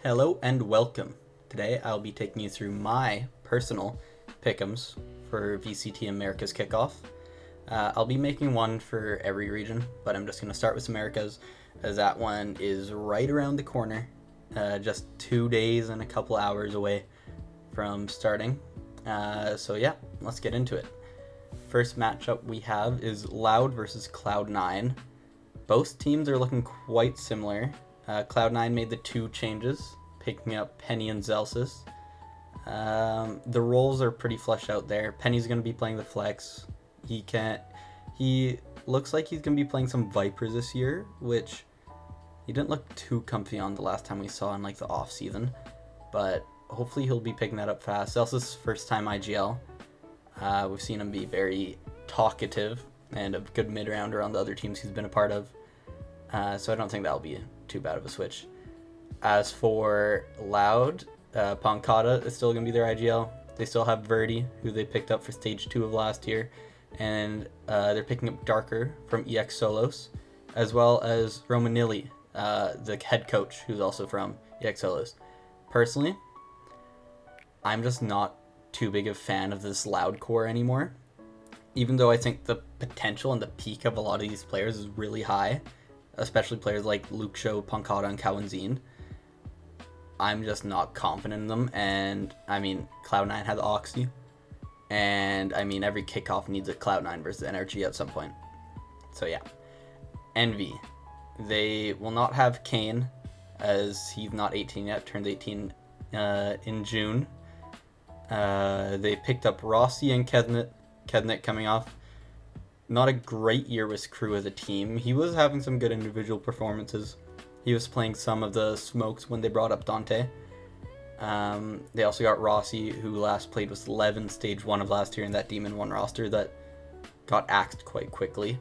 Hello and welcome. Today I'll be taking you through my personal Pickems for VCT America's Kickoff. I'll be making one for every region, but I'm just going to start with America's as that one is right around the corner, just 2 days and a couple hours away from starting. So yeah, let's get into it. First matchup we have is Loud versus Cloud9. Both teams are looking quite similar. Cloud9 made the 2 changes, picking up Penny and Zelsis. The roles are pretty fleshed out there. Penny's going to be playing the flex. He looks like he's going to be playing some Vipers this year, which he didn't look too comfy on the last time we saw in like the off season, but hopefully he'll be picking that up fast. Zelsis' first time IGL. We've seen him be very talkative and a good mid-rounder on the other teams he's been a part of. So I don't think that'll be too bad of a switch. As for Loud, Pancata is still going to be their IGL. They still have Verdi, who they picked up for Stage 2 of last year. And they're picking up Darker from EX Solos, as well as Romanilli, the head coach, who's also from EX Solos. Personally, I'm just not too big a fan of this Loud core anymore. Even though I think the potential and the peak of a lot of these players is really high, especially players like Luke Show, Pancata, and Cowanzine, I'm just not confident in them. And I mean, Cloud9 had the Oxy, and I mean, every kickoff needs a Cloud9 versus NRG at some point. So yeah. Envy, they will not have Kane, as he's not 18 yet, turned 18 in June. They picked up Rossi and Kednet coming off not a great year with Crew as a team. He was having some good individual performances. He was playing some of the smokes when they brought up Dante. They also got Rossi, who last played with Lev in Stage 1 of last year in that Demon 1 roster that got axed quite quickly.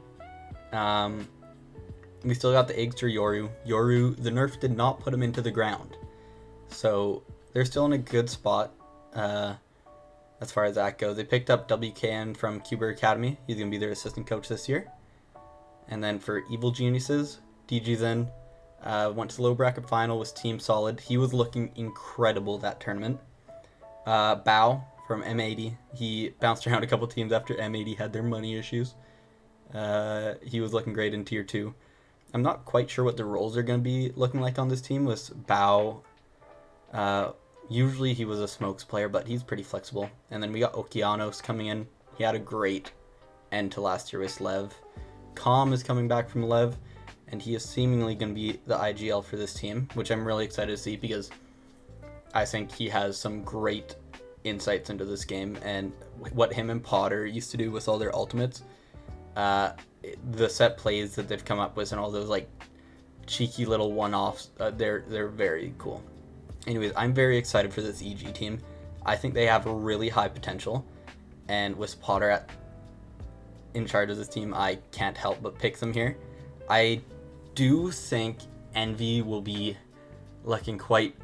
We still got the Eggster Yoru. Yoru, the nerf did not put him into the ground. So they're still in a good spot. As far as that goes, they picked up WKN from Cuber Academy. He's going to be their assistant coach this year. And then for Evil Geniuses, DG then went to the low bracket final with Team Solid. He was looking incredible that tournament. Bao from M80. He bounced around a couple teams after M80 had their money issues. He was looking great in Tier 2. I'm not quite sure what the roles are going to be looking like on this team with Bao. Usually he was a smokes player, but he's pretty flexible. And then we got Okeanos coming in. He had a great end to last year with Lev. Calm is coming back from Lev, and he is seemingly going to be the IGL for this team, which I'm really excited to see because I think he has some great insights into this game and what him and Potter used to do with all their ultimates. The set plays that they've come up with and all those like cheeky little one-offs, they're very cool. Anyways, I'm very excited for this EG team. I think they have a really high potential, and with Potter in charge of this team, I can't help but pick them here. I do think Envy will be looking quite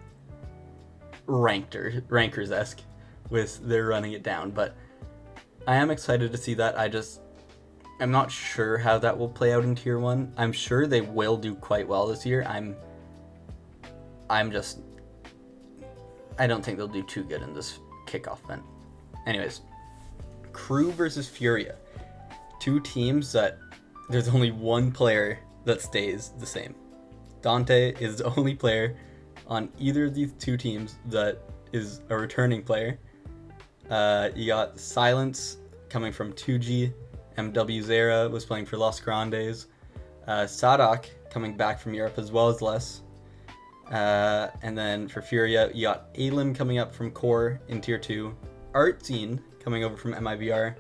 Rankers-esque with their running it down, but I am excited to see that. I'm not sure how that will play out in Tier 1. I'm sure they will do quite well this year. I don't think they'll do too good in this kickoff event. Anyways, Crew versus Furia. 2 teams that there's only one player that stays the same. Dante is the only player on either of these 2 teams that is a returning player. You got Silence coming from 2G. MW Zera was playing for Los Grandes. Sadak coming back from Europe as well as Les. And then for Furia, you got Alim coming up from Core in Tier 2, Artzine coming over from MIBR,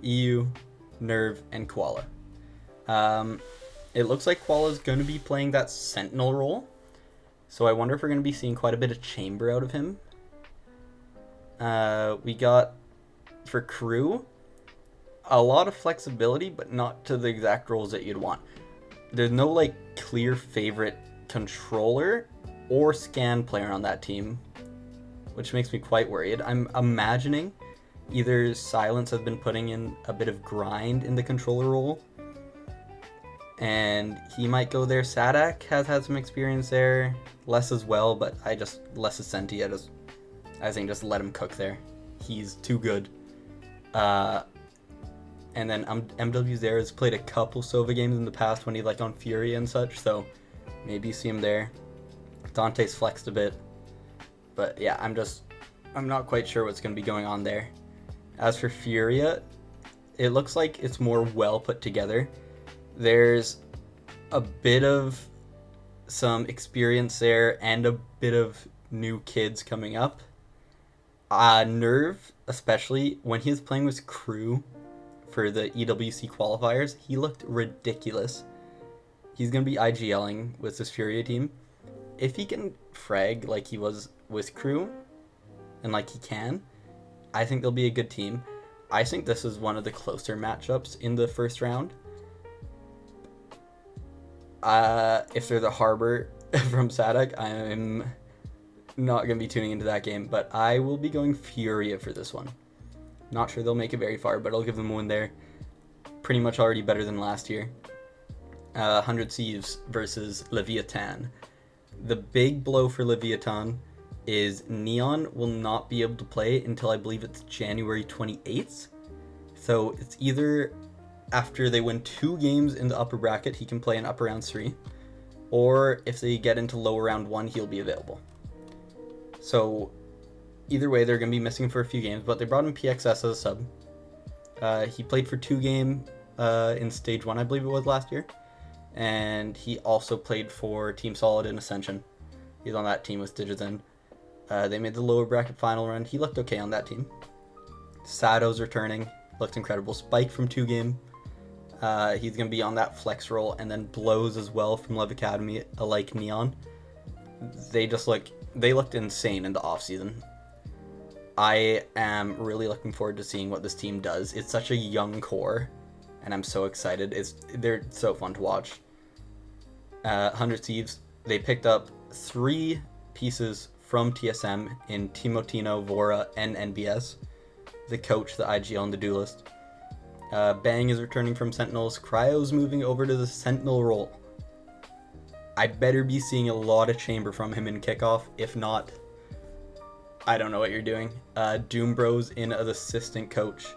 EU, Nerve, and Koala. It looks like Koala's going to be playing that Sentinel role, so I wonder if we're going to be seeing quite a bit of Chamber out of him. We got, for Crew, a lot of flexibility, but not to the exact roles that you'd want. There's no like clear favorite controller or scan player on that team, which makes me quite worried. I'm imagining either Silence has been putting in a bit of grind in the controller role, and he might go there. Sadak has had some experience there, Les as well, but Les is Senti. I think just let him cook there. He's too good. And then MW there has played a couple Sova games in the past when he on Fury and such, so maybe you see him there. Dante's flexed a bit, but yeah, I'm not quite sure what's going to be going on there. As for Furia, it looks like it's more well put together. There's a bit of some experience there and a bit of new kids coming up. Nerve, especially when he was playing with Crew for the EWC qualifiers, he looked ridiculous. He's going to be IGLing with this Furia team. If he can frag like he was with Crew, and like he can, I think they'll be a good team. I think this is one of the closer matchups in the first round. If they're the Harbor from Sadak, I'm not going to be tuning into that game, but I will be going Furia for this one. Not sure they'll make it very far, but I'll give them a win there. Pretty much already better than last year. 100 Thieves versus Leviathan. The big blow for Leviathan is Neon will not be able to play until I believe it's January 28th. So it's either after they win 2 games in the upper bracket, he can play in upper round 3, or if they get into lower round 1, he'll be available. So either way, they're going to be missing for a few games, but they brought in PXS as a sub. He played for 2 games in Stage 1, I believe it was last year. And he also played for Team Solid in Ascension. He's on that team with Digizen. They made the lower bracket final run. He looked okay on that team. Sado's returning. Looked incredible. Spike from 2 game. He's going to be on that flex role. And then Blows as well from Love Academy, like Neon. They looked insane in the offseason. I am really looking forward to seeing what this team does. It's such a young core, and I'm so excited. They're so fun to watch. 100 Thieves, they picked up 3 pieces from TSM in Timotino, Vora, and NBS. The coach, the IGL, and the duelist. Bang is returning from Sentinels. Cryo's moving over to the Sentinel role. I better be seeing a lot of chamber from him in Kickoff. If not, I don't know what you're doing. Doom Bros in as assistant coach.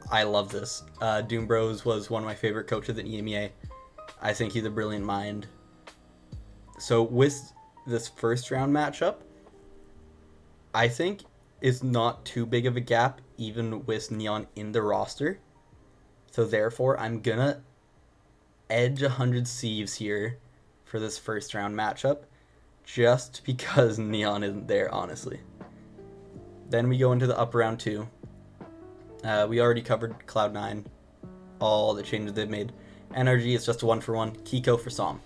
I love this. Doom Bros was one of my favorite coaches at EMEA. I think he's a brilliant mind. So with this first round matchup, I think is not too big of a gap even with Neon in the roster. So therefore, I'm gonna edge 100 Thieves here for this first round matchup, just because Neon isn't there, honestly. Then we go into the upper round 2. We already covered Cloud9, all the changes they've made. NRG is just a 1-for-1. Kiko for Som.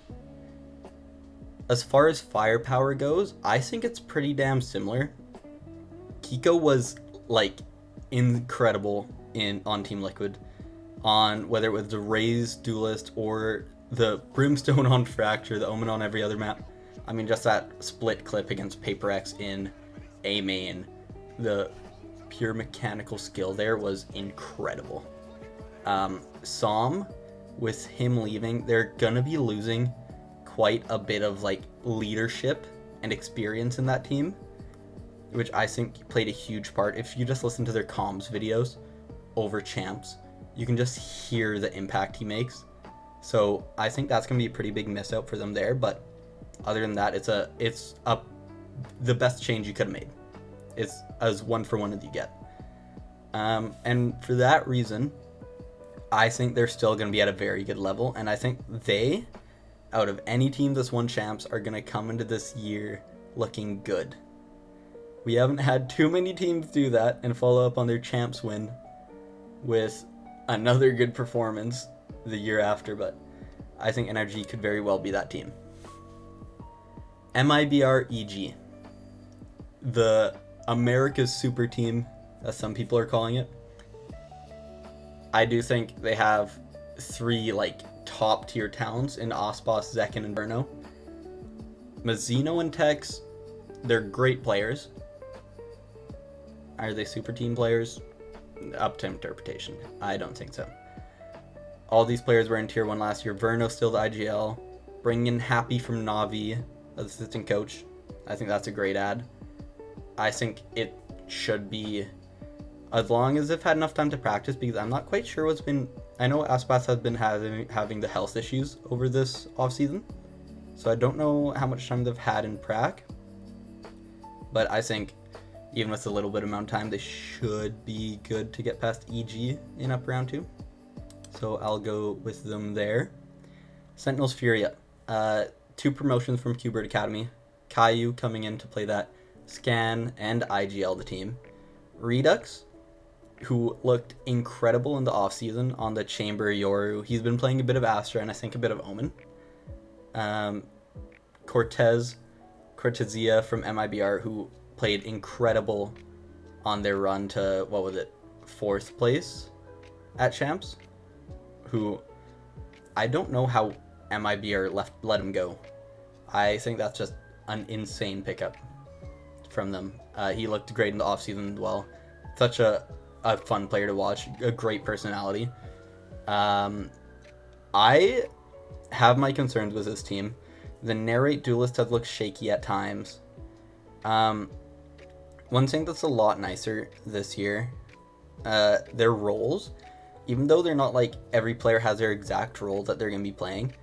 As far as firepower goes, I think it's pretty damn similar. Kiko was incredible on Team Liquid, on whether it was the Raze Duelist or the Brimstone on Fracture, the Omen on every other map. I mean, just that split clip against Paper X in A main, the pure mechanical skill there was incredible. Som, with him leaving, they're gonna be losing quite a bit of leadership and experience in that team, which I think played a huge part. If you just listen to their comms videos over champs, you can just hear the impact he makes. So I think that's gonna be a pretty big miss out for them there. But other than that, it's the best change you could have made. It's as 1-for-1 as you get. And for that reason, I think they're still going to be at a very good level. And I think they, out of any team that's won champs, are going to come into this year looking good. We haven't had too many teams do that and follow up on their champs win with another good performance the year after, but I think NRG could very well be that team. MIBR-EG, the America's Super Team, as some people are calling it. I do think they have 3 top tier talents in Osbos, Zekin, and Berno. Mazzino and Tex, they're great players. Are they super team players? Up to interpretation. I don't think so. All these players were in Tier 1 last year. Verno's still the IGL. Bringing in Happy from Navi as assistant coach. I think that's a great ad. I think it should be, as long as they've had enough time to practice, because I'm not quite sure what's been... I know Aspas has been having the health issues over this offseason, so I don't know how much time they've had in prac. But I think even with a little bit amount of time, they should be good to get past EG in up round 2. So I'll go with them there. Sentinels Furia. 2 promotions from Qbert Academy. Caillou coming in to play that Scan and IGL the team. Redux, who looked incredible in the offseason on the Chamber Yoru. He's been playing a bit of Astra and I think a bit of Omen. Cortezia from MIBR, who played incredible on their run to, 4th place at Champs, who I don't know how MIBR let him go. I think that's just an insane pickup from them. He looked great in the offseason as well. Such a fun player to watch, a great personality. I have my concerns with this team. The Narrate Duelist has looked shaky at times. One thing that's a lot nicer this year, their roles, even though they're not like every player has their exact role that they're going to be playing,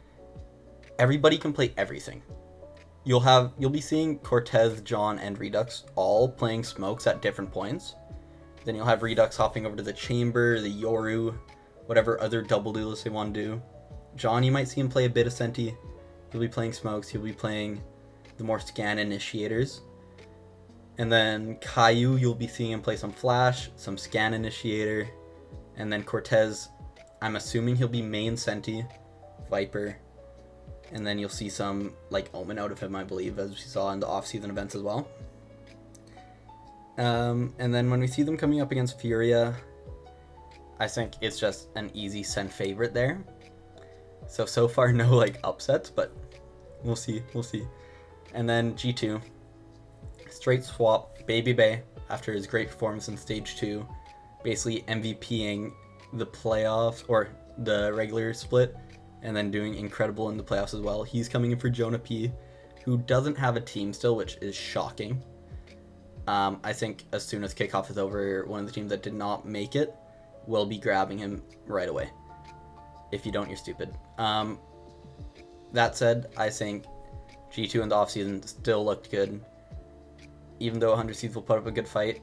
everybody can play everything. You'll be seeing Cortez, John, and Redux all playing smokes at different points. Then you'll have Redux hopping over to the Chamber, the Yoru, whatever other double duelists they want to do. John, you might see him play a bit of Senti. He'll be playing smokes. He'll be playing the more scan initiators. And then Caillou, you'll be seeing him play some Flash, some scan initiator. And then Cortez, I'm assuming he'll be main Senti, Viper. And then you'll see some like Omen out of him, I believe, as we saw in the off-season events as well. And then when we see them coming up against Furia, I think it's just an easy send favorite there. So far no like upsets, but we'll see. And then G2, straight swap Baby Bay after his great performance in stage 2, basically MVPing the playoffs or the regular split, and then doing incredible in the playoffs as well. He's coming in for Jonah P, who doesn't have a team still, which is shocking. I think as soon as Kickoff is over, one of the teams that did not make it will be grabbing him right away. If you don't, you're stupid. That said, I think G2 in the offseason still looked good. Even though 100 Seeds will put up a good fight,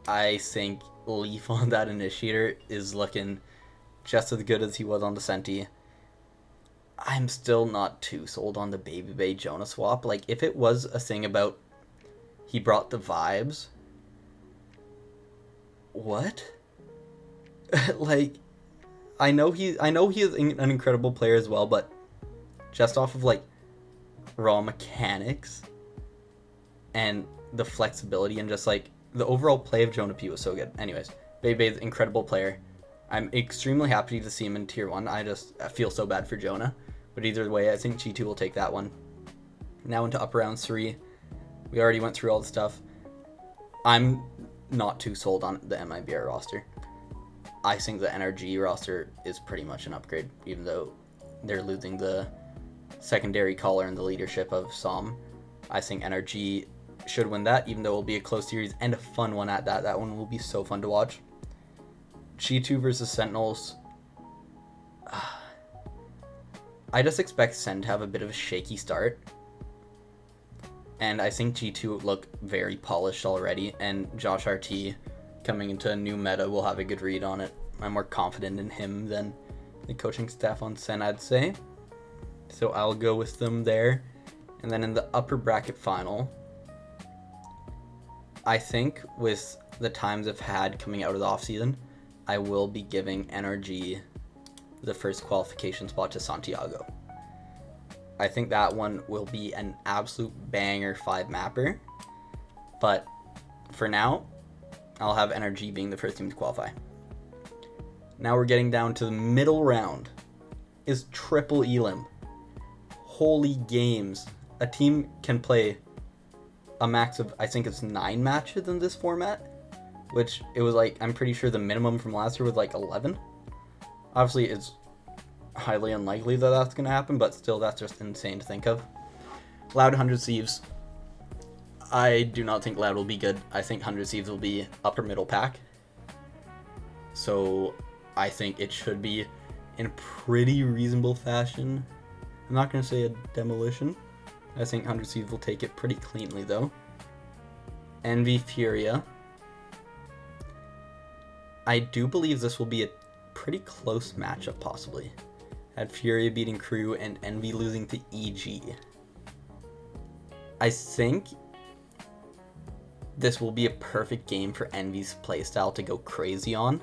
I think Leaf on that initiator is looking just as good as he was on the Senti. I'm still not too sold on the Baby Bay Jonah swap. Like, if it was a thing about he brought the vibes, what? Like, I know he is an incredible player as well, but just off of like raw mechanics and the flexibility and just like the overall play of Jonah P was so good. Anyways, Bay's an incredible player. I'm extremely happy to see him in Tier 1. I feel so bad for Jonah. But either way, I think G2 will take that one. Now into upper round 3. We already went through all the stuff. I'm not too sold on the MIBR roster. I think the NRG roster is pretty much an upgrade, even though they're losing the secondary caller and the leadership of Som. I think NRG should win that, even though it will be a close series and a fun one at that. That one will be so fun to watch. G2 versus Sentinels. I just expect Sen to have a bit of a shaky start. And I think G2 look very polished already, and Josh RT coming into a new meta will have a good read on it. I'm more confident in him than the coaching staff on Sen, I'd say. So I'll go with them there. And then in the upper bracket final, I think with the times I've had coming out of the offseason, I will be giving NRG the first qualification spot to Santiago. I think that one will be an absolute banger 5-mapper. But for now, I'll have NRG being the first team to qualify. Now we're getting down to the middle round. Is triple elim. Holy games. A team can play a max of, I think it's 9 matches in this format, which it was like, I'm pretty sure the minimum from last year was like 11. Obviously, it's highly unlikely that that's going to happen, but still, that's just insane to think of. Loud 100 Thieves. I do not think Loud will be good. I think 100 Thieves will be upper middle pack. So I think it should be in pretty reasonable fashion. I'm not going to say a demolition. I think 100 Thieves will take it pretty cleanly, though. Envy Furia. I do believe this will be a pretty close matchup, possibly. Had Furia beating Crew and Envy losing to EG. I think this will be a perfect game for Envy's playstyle to go crazy on.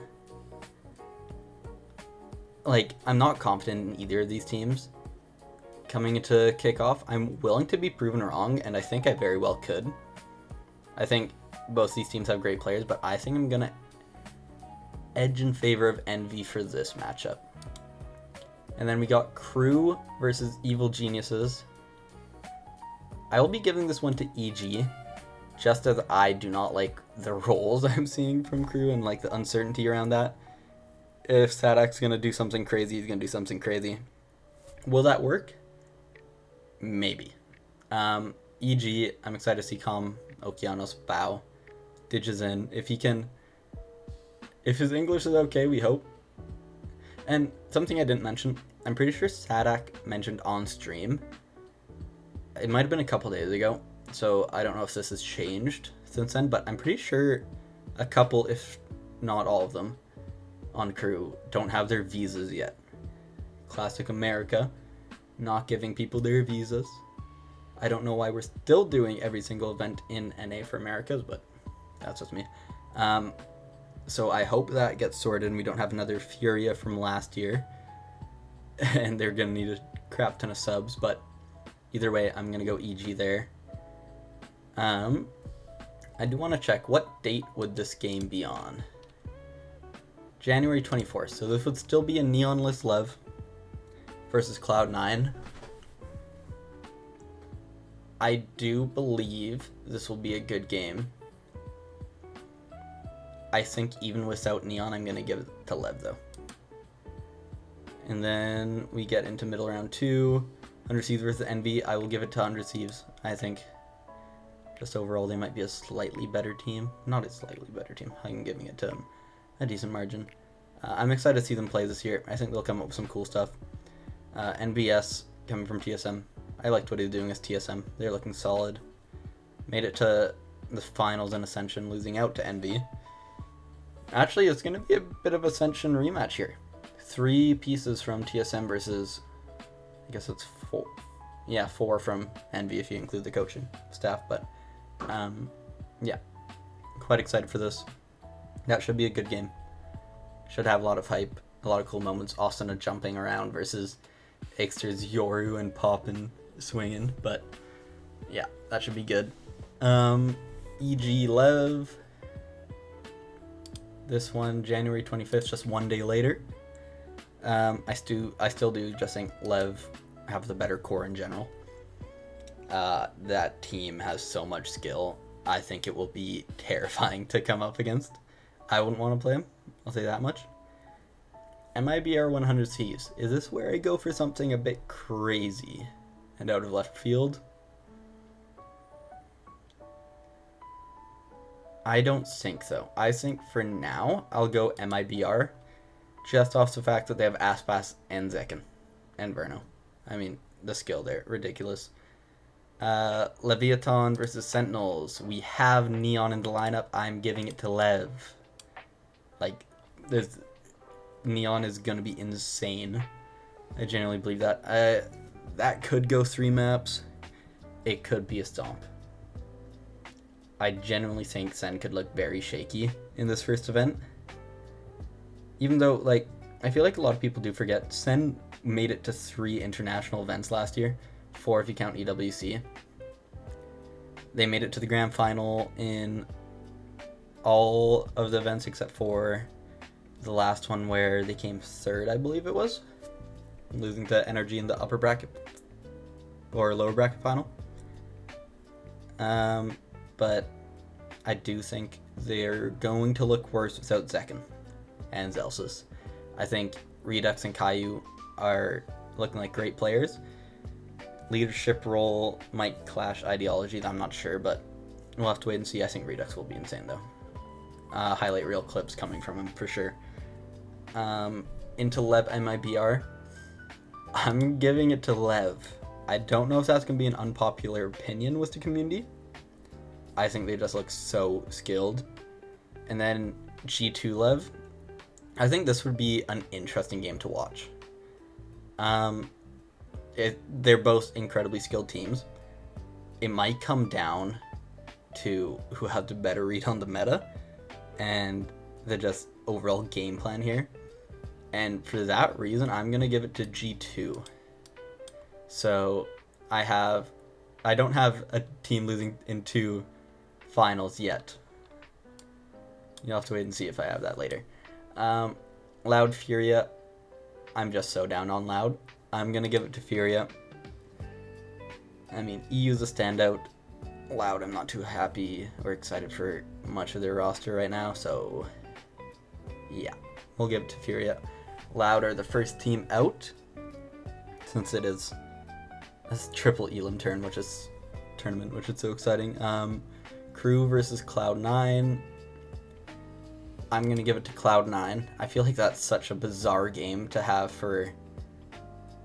Like, I'm not confident in either of these teams. Coming into Kickoff, I'm willing to be proven wrong, and I think I very well could. I think both these teams have great players, but I think I'm going to edge in favor of Envy for this matchup. And then we got Crew versus Evil Geniuses. I will be giving this one to EG, just as I do not like the roles I'm seeing from Crew and like the uncertainty around that. If Sadak's going to do something crazy, he's going to do something crazy. Will that work? Maybe. EG, I'm excited to see Okeanos bow. Ditches in. If his English is okay, we hope. And something I didn't mention, I'm pretty sure Sadak mentioned on stream. It might have been a couple days ago, so I don't know if this has changed since then, but I'm pretty sure a couple, if not all of them, on Crew don't have their visas yet. Classic America, not giving people their visas. I don't know why we're still doing every single event in NA for Americas, but that's just me. So I hope that gets sorted and we don't have another Furia from last year. And they're going to need a crap ton of subs, but either way, I'm going to go EG there. I do want to check, what date would this game be on? January 24th, so this would still be a Neonless Lev versus Cloud9. I do believe this will be a good game. I think even without Neon, I'm going to give it to Lev, though. And then we get into middle round 2. 100 Thieves versus Envy. I will give it to 100 Thieves. I think just overall they might be a slightly better team. Not a slightly better team. I'm giving it to them a decent margin. I'm excited to see them play this year. I think they'll come up with some cool stuff. NBS coming from TSM. I liked what he's doing as TSM. They're looking solid. Made it to the finals in Ascension, losing out to Envy. Actually, it's going to be a bit of Ascension rematch here. 3 pieces from TSM versus, I guess it's 4. Yeah, 4 from Envy if you include the coaching staff. But, yeah, quite excited for this. That should be a good game. Should have a lot of hype, a lot of cool moments. Austin jumping around versus Ixter's Yoru and popping, swinging. But, yeah, that should be good. EG Lev. This one, January 25th, just one day later. I still do just think Lev have the better core in general. That team has so much skill. I think it will be terrifying to come up against. I wouldn't want to play him. I'll say that much. MIBR 100 Thieves. Is this where I go for something a bit crazy and out of left field? I don't think so. I think for now, I'll go MIBR, just off the fact that they have Aspas and Zekin and Verno. I mean, the skill there, ridiculous. Leviathan versus Sentinels. We have Neon in the lineup. I'm giving it to Lev. Like, Neon is going to be insane. I genuinely believe that. That could go 3 maps. It could be a stomp. I genuinely think Sen could look very shaky in this first event. Even though, like, I feel like a lot of people do forget, Sen made it to 3 international events last year. 4 if you count EWC. They made it to the grand final in all of the events except for the last one where they came 3rd, I believe it was. Losing to Energy in the upper bracket or lower bracket final. But I do think they're going to look worse without Zekin and Zelsis. I think Redux and Caillou are looking like great players. Leadership role might clash ideology, I'm not sure, but we'll have to wait and see. I think Redux will be insane, though. Highlight reel clips coming from him, for sure. Into Lev MIBR. I'm giving it to Lev. I don't know if that's going to be an unpopular opinion with the community. I think they just look so skilled. And then G2 Lev. I think this would be an interesting game to watch. They're both incredibly skilled teams. It might come down to who has the better read on the meta and the just overall game plan here. And for that reason, I'm going to give it to G2. So I don't have a team losing in 2 finals yet. You'll have to wait and see if I have that later. Loud Furia. I'm just so down on Loud. I'm going to give it to Furia. I mean, EU's a standout. Loud, I'm not too happy or excited for much of their roster right now, so yeah, we'll give it to Furia. Loud are the first team out, since it is a triple Elam tournament, which is so exciting. Crew versus Cloud9. I'm going to give it to Cloud9. I feel like that's such a bizarre game to have for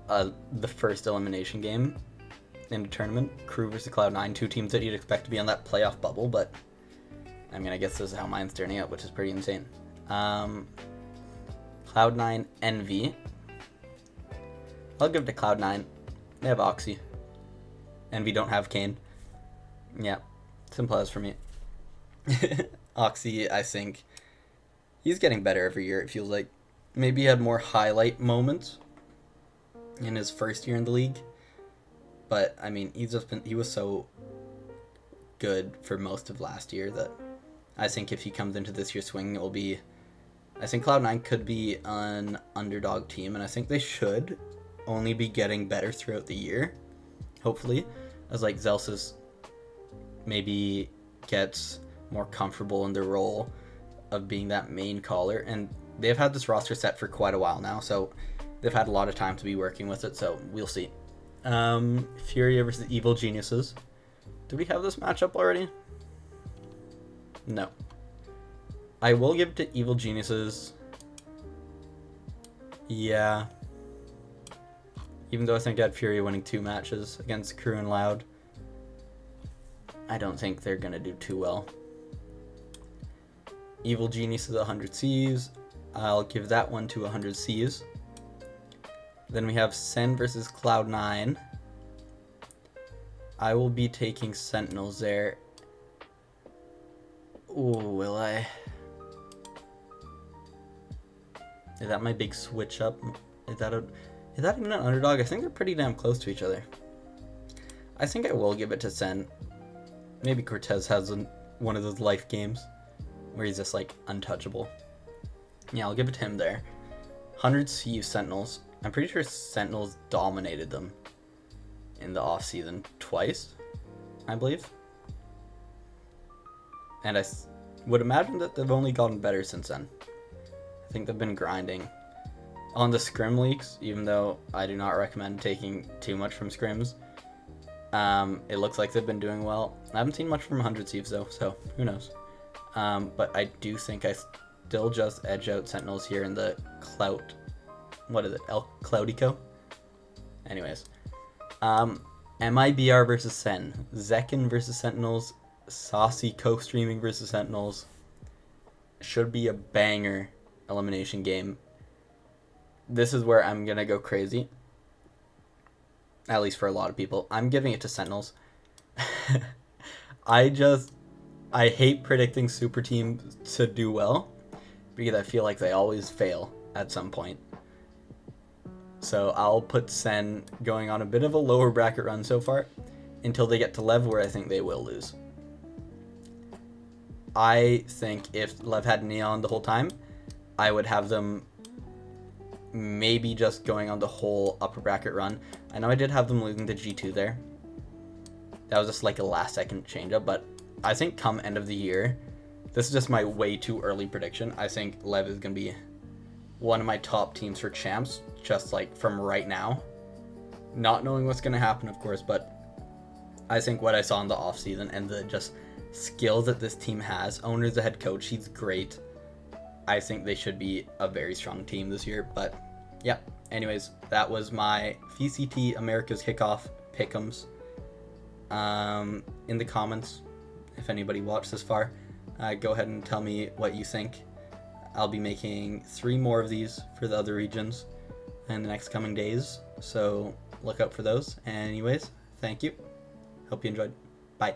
the first elimination game in a tournament. Crew versus Cloud9, 2 teams that you'd expect to be on that playoff bubble, but I mean, I guess this is how mine's turning out, which is pretty insane. Cloud9 Envy. I'll give it to Cloud9. They have Oxy. Envy don't have Kane. Yeah, simple as for me. Oxy, I think he's getting better every year, it feels like. Maybe he had more highlight moments in his first year in the league. But, I mean, he was so good for most of last year that I think if he comes into this year's swing, it will be... I think Cloud9 could be an underdog team, and I think they should only be getting better throughout the year, hopefully, as, like, Zelsis maybe gets more comfortable in their role of being that main caller, and they've had this roster set for quite a while now, so they've had a lot of time to be working with it, so we'll see. Furia versus Evil Geniuses. Did we have this matchup already? No. I will give it to Evil Geniuses. Yeah. Even though I think I had Furia winning 2 matches against Crew and Loud, I don't think they're going to do too well. Evil Geniuses 100 Cs. I'll give that one to 100 Cs. Then we have Sen versus Cloud9. I will be taking Sentinels there. Ooh, will I? Is that my big switch up? Is that even an underdog? I think they're pretty damn close to each other. I think I will give it to Sen. Maybe Cortez has one of those life games where he's just like untouchable. Yeah, I'll give it to him there. 100 CU Sentinels. I'm pretty sure Sentinels dominated them in the off-season twice, I believe. And I would imagine that they've only gotten better since then. I think they've been grinding on the scrim leaks, even though I do not recommend taking too much from scrims. It looks like they've been doing well. I haven't seen much from 100 Thieves though, so who knows. But I do think I still just edge out Sentinels here in the clout. What is it? El Cloudico? Anyways. MIBR versus Sen. Zekin versus Sentinels. Saucy co-streaming versus Sentinels. Should be a banger elimination game. This is where I'm going to go crazy. At least for a lot of people. I'm giving it to Sentinels. I hate predicting super teams to do well, because I feel like they always fail at some point. So I'll put Sen going on a bit of a lower bracket run so far, until they get to Lev, where I think they will lose. I think if Lev had Neon the whole time, I would have them maybe just going on the whole upper bracket run. I know I did have them losing to G2 there. That was just like a last second change up, but I think come end of the year, this is just my way too early prediction. I think Lev is going to be one of my top teams for champs, just like from right now. Not knowing what's going to happen, of course, but I think what I saw in the offseason and the just skills that this team has, owner's the head coach, he's great. I think they should be a very strong team this year. But yeah, anyways, that was my VCT America's Kickoff Pickems. In the comments, if anybody watched this far, go ahead and tell me what you think. I'll be making 3 more of these for the other regions in the next coming days, so look out for those. Anyways, thank you. Hope you enjoyed. Bye.